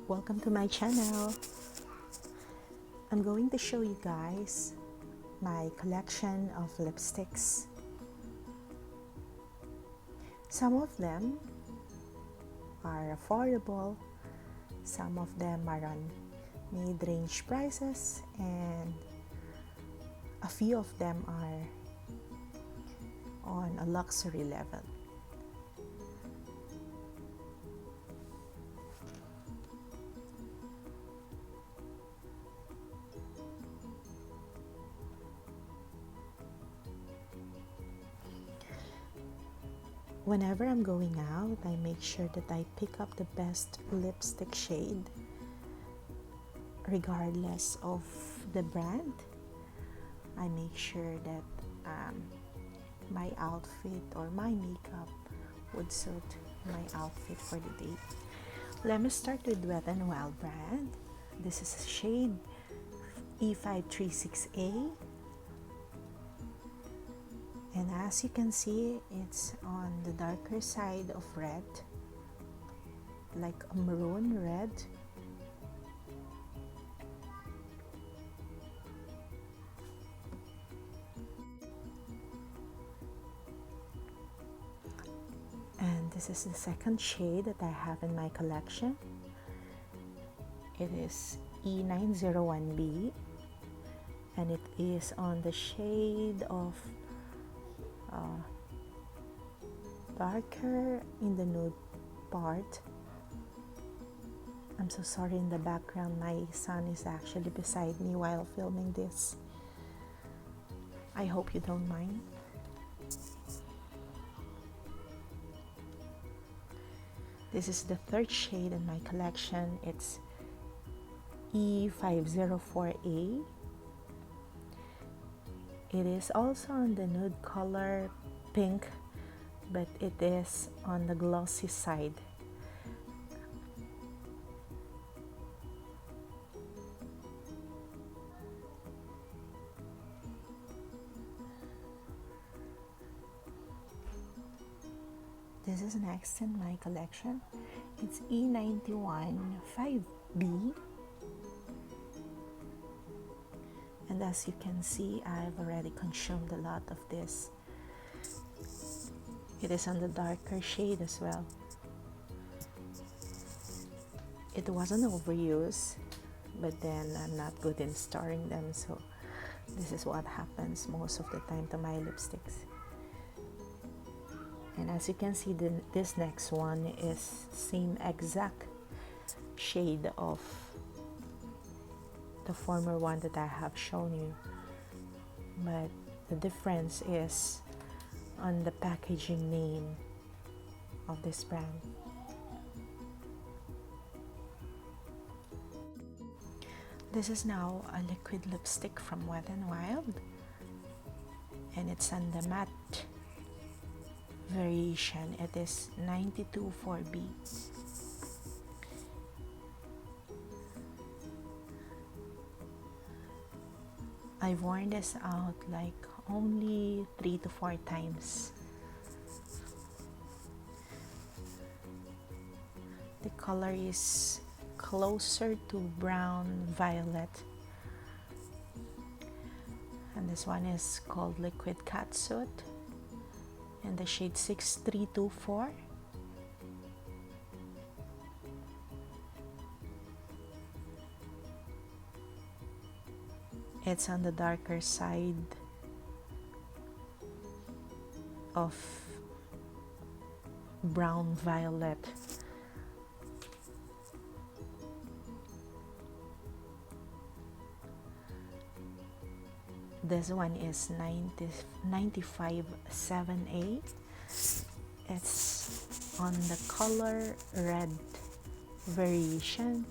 Welcome to my channel. I'm going to show you guys my collection of lipsticks. Some of them are affordable, some of them are on mid-range prices, and a few of them are on a luxury level. Whenever I'm going out, I make sure that I pick up the best lipstick shade, regardless of the brand. I make sure that my outfit or my makeup would suit my outfit for the day. Let me start with Wet n Wild brand. This is shade E536A. And as you can see, it's on the darker side of red, like a maroon red. And this is the second shade that I have in my collection. It is E901B, and it is on the shade of darker in the nude part. I'm so sorry in the background, my son is actually beside me while filming this. I hope you don't mind. This is the third shade in my collection. It's E504A. It is also on the nude color pink, but it is on the glossy side. This is next in my collection. It's E915B. And as you can see, I've already consumed a lot of this. It is on the darker shade as well. It wasn't overused, but then I'm not good in storing them, so this is what happens most of the time to my lipsticks. And as you can see, this next one is same exact shade of the former one that I have shown you, but the difference is on the packaging name of this brand. This is now a liquid lipstick from Wet n Wild, and it's on the matte variation. It is 924B. I've worn this out like only 3 to 4 times. The color is closer to brown violet, and this one is called Liquid Catsuit, and the shade 6324. It's on the darker side of brown violet. This one is 957A. It's on the color red variation.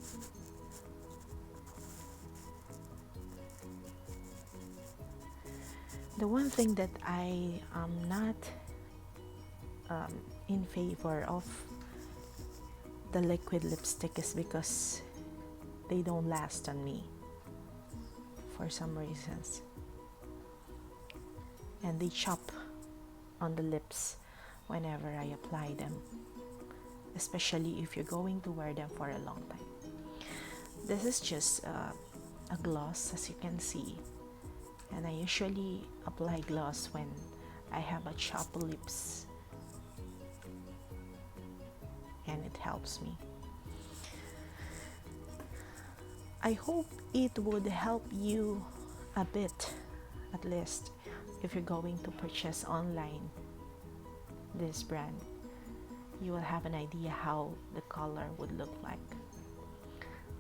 The one thing that I am not in favor of the liquid lipstick is because they don't last on me for some reasons, and they chop on the lips whenever I apply them, especially if you're going to wear them for a long time. This is just a gloss, as you can see, and I usually apply gloss when I have a chapped lips, and it helps me. I hope it would help you a bit, at least if you're going to purchase online this brand. You will have an idea how the color would look like.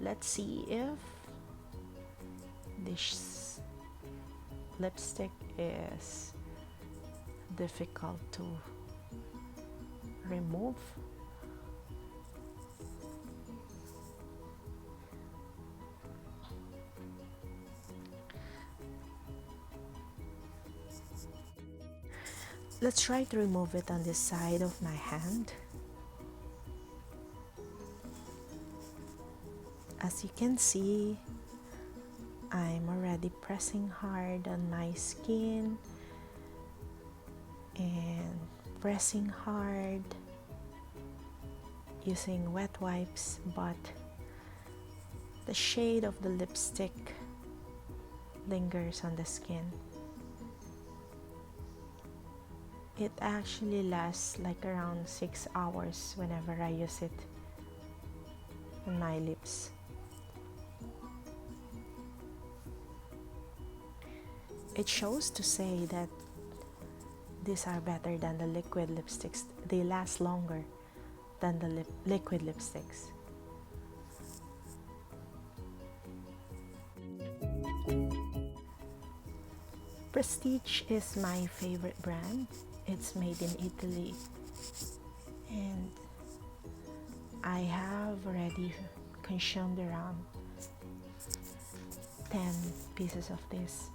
Let's see if this lipstick is difficult to remove. Let's try to remove it on this side of my hand. As you can see, I'm already pressing hard on my skin and pressing hard using wet wipes, but the shade of the lipstick lingers on the skin. It actually lasts like around 6 hours whenever I use it on my lips. It shows to say that these are better than the liquid lipsticks. They last longer than the liquid lipsticks. Prestige is my favorite brand. It's made in Italy, and I have already consumed around 10 pieces of this.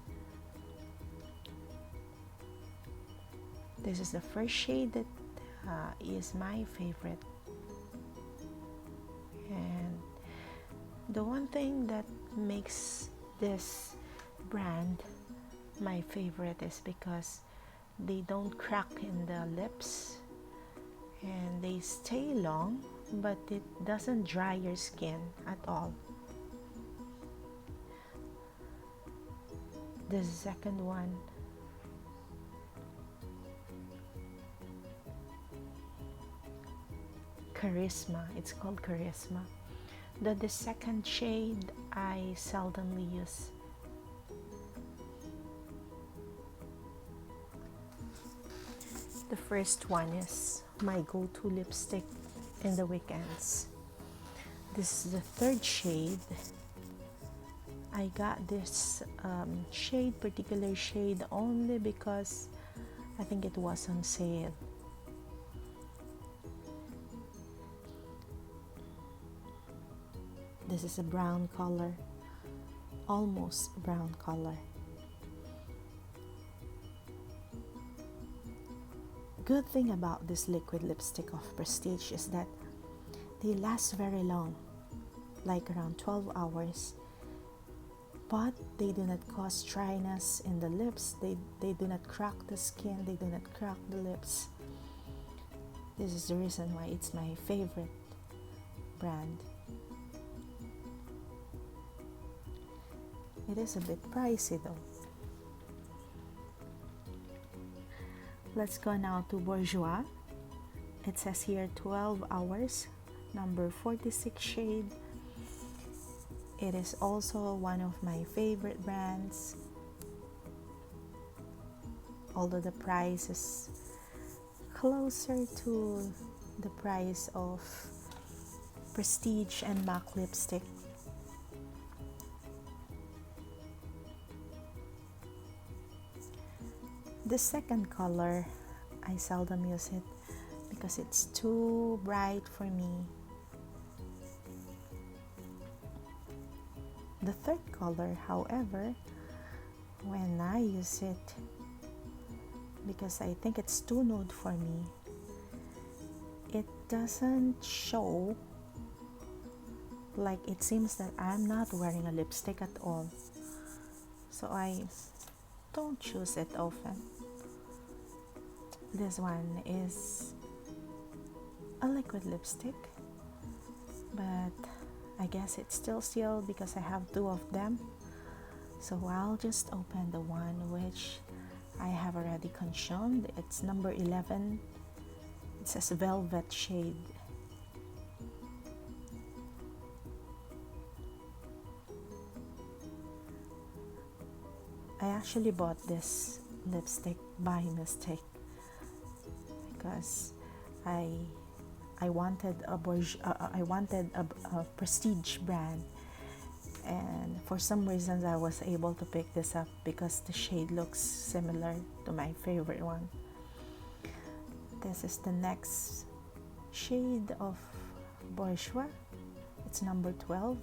This is the first shade that is my favorite, and the one thing that makes this brand my favorite is because they don't crack in the lips and they stay long, but it doesn't dry your skin at all. The second one, Charisma. It's called Charisma. The second shade I seldomly use. The first one is my go-to lipstick in the weekends. This is the third shade. I got this particular shade only because I think it was on sale. This is a brown color, almost brown color. Good thing about this liquid lipstick of Prestige is that they last very long, like around 12 hours, but they do not cause dryness in the lips. They do not crack the skin, they do not crack the lips. This is the reason why it's my favorite brand. It is a bit pricey though. Let's go now to Bourjois. It says here 12 hours, number 46 shade. It is also one of my favorite brands, although the price is closer to the price of Prestige and MAC lipstick. The second color, I seldom use it because it's too bright for me. The third color, however, when I use it, because I think it's too nude for me, it doesn't show, like it seems that I'm not wearing a lipstick at all. So I don't choose it often. This one is a liquid lipstick, but I guess it's still sealed because I have two of them. So I'll just open the one which I have already consumed. It's number 11. It says velvet shade. I actually bought this lipstick by mistake because I wanted a prestige brand, and for some reasons I was able to pick this up because the shade looks similar to my favorite one. This is the next shade of Bourgeois. It's number 12.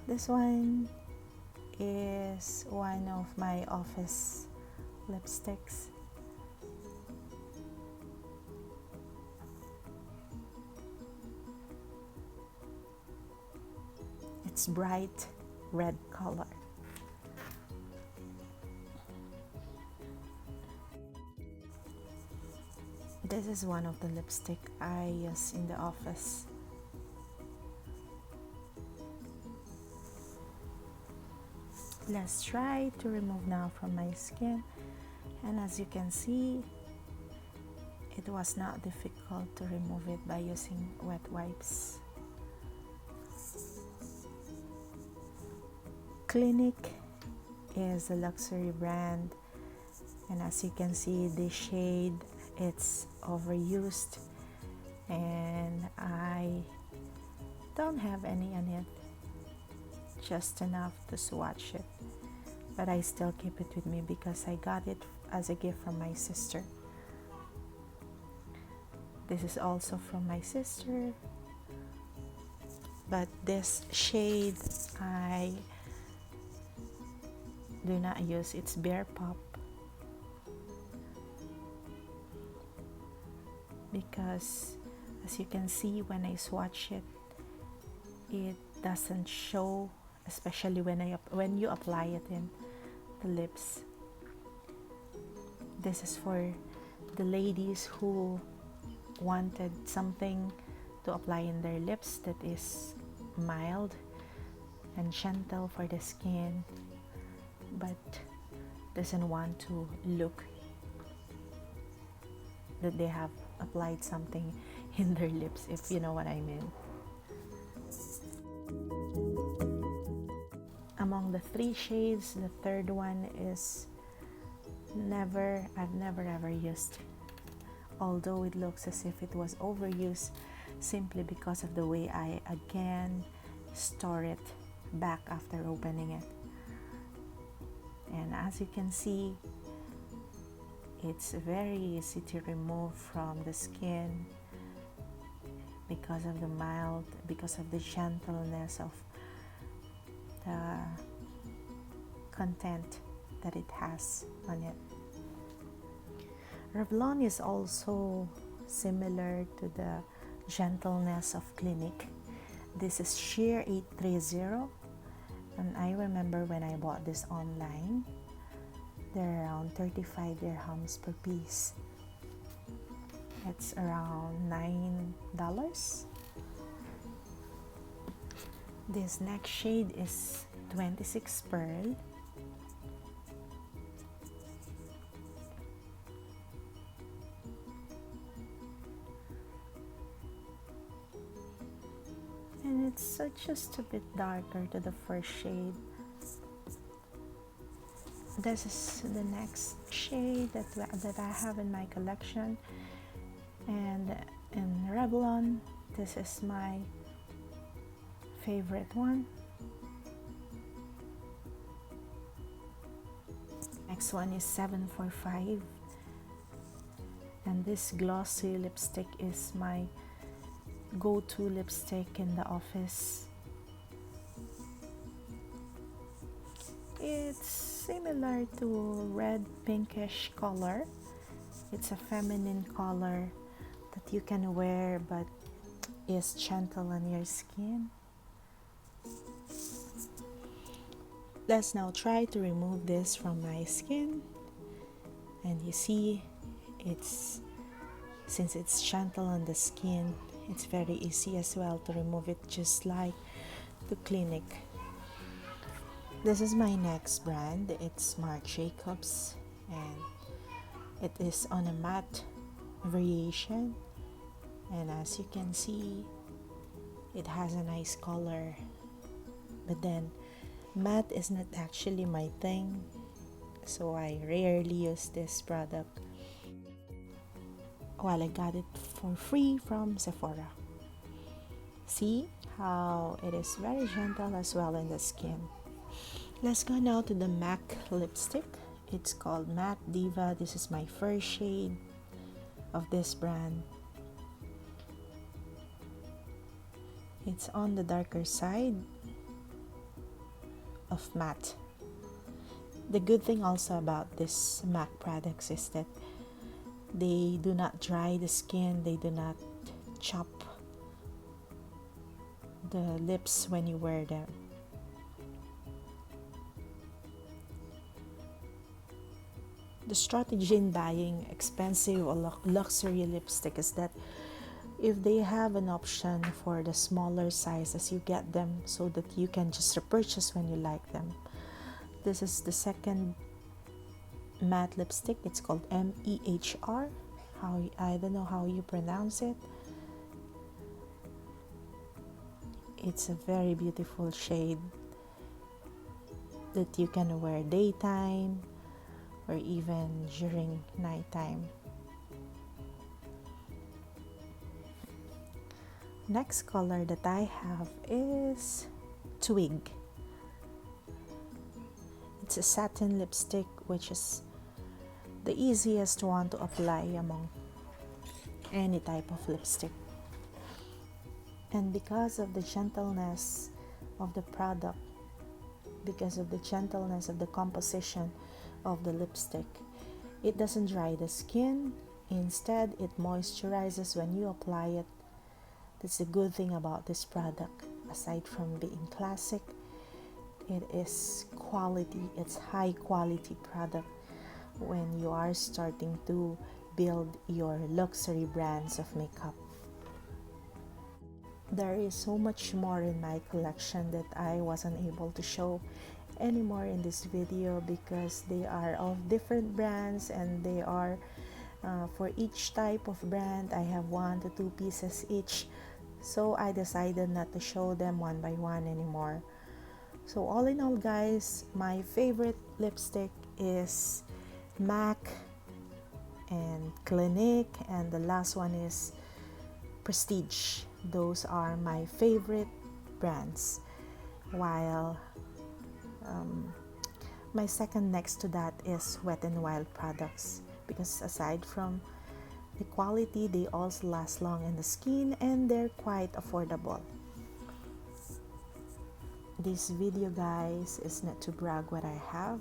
This one is one of my office lipsticks. It's bright red color. This is one of the lipstick I use in the office. Let's try to remove now from my skin, and as you can see, it was not difficult to remove it by using wet wipes. Clinique is a luxury brand, and as you can see, this shade, it's overused and I don't have any on it, just enough to swatch it, but I still keep it with me because I got it as a gift from my sister. This is also from my sister, but this shade I do not use. It's Bear Pop because as you can see, when I swatch it, it doesn't show, especially when you apply it in the lips. This is for the ladies who wanted something to apply in their lips that is mild and gentle for the skin, but doesn't want to look that they have applied something in their lips, if you know what I mean. Among the three shades, the third one is I've never ever used, although it looks as if it was overused simply because of the way I again store it back after opening it. And as you can see, it's very easy to remove from the skin because of the gentleness of the content that it has on it. Revlon is also similar to the gentleness of Clinique. This is Sheer 830, and I remember when I bought this online, they're around 35 dirhams per piece. It's around $9. This next shade is 26 Pearl. And it's just a bit darker to the first shade. This is the next shade that I have in my collection, and in Revlon, this is my favorite one. Next one is 745, and this glossy lipstick is my go-to lipstick in the office. It's similar to red pinkish color. It's a feminine color that you can wear but is gentle on your skin. Let's now try to remove this from my skin, and you see since it's gentle on the skin, It's very easy as well to remove it, just like the Clinic. This is my next brand. It's Marc Jacobs, and it is on a matte variation, and as you can see, it has a nice color. But then matte is not actually my thing, so I rarely use this product. While I got it for free from Sephora. See how it is very gentle as well in the skin. Let's go now to the MAC lipstick. It's called Matte Diva. This is my first shade of this brand. It's on the darker side of matte. The good thing also about this MAC products is that they do not dry the skin, they do not chop the lips when you wear them. The strategy in buying expensive or luxury lipstick is that if they have an option for the smaller sizes, you get them so that you can just repurchase when you like them. This is the second matte lipstick. It's called MEHR. I don't know how you pronounce it. It's a very beautiful shade that you can wear daytime or even during nighttime. Next color that I have is Twig. It's a satin lipstick, which is the easiest one to apply among any type of lipstick. And because of the gentleness of the product, because of the gentleness of the composition of the lipstick, it doesn't dry the skin. Instead, it moisturizes when you apply it. That's the good thing about this product. Aside from being classic, it is quality. It's high quality product when you are starting to build your luxury brands of makeup. There is so much more in my collection that I wasn't able to show anymore in this video because they are of different brands, and they are for each type of brand I have 1 to 2 pieces each, so I decided not to show them one by one anymore. So all in all, guys, my favorite lipstick is MAC and Clinique, and the last one is Prestige. Those are my favorite brands, while my second next to that is Wet n Wild products, because aside from the quality, they also last long in the skin and they're quite affordable. This video, guys, is not to brag what I have,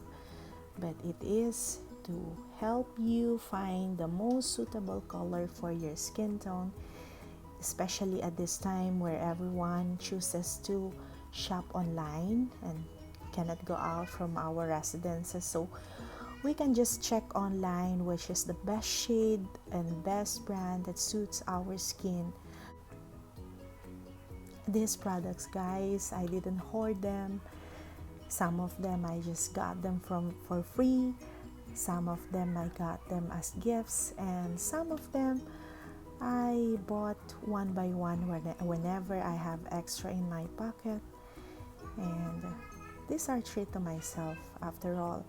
but it is to help you find the most suitable color for your skin tone, especially at this time where everyone chooses to shop online and cannot go out from our residences, so we can just check online which is the best shade and best brand that suits our skin. These products, guys, I didn't hoard them. Some of them I just got them for free. Some of them I got them as gifts, and some of them I bought one by one whenever I have extra in my pocket. And these are treat to myself. After all,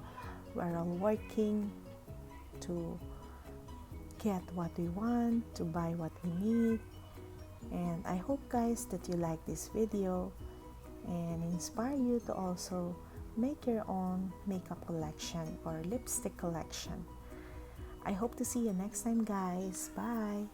we're all working to get what we want, to buy what we need. And I hope, guys, that you like this video and inspire you to also make your own makeup collection or lipstick collection. I hope to see you next time, guys. Bye.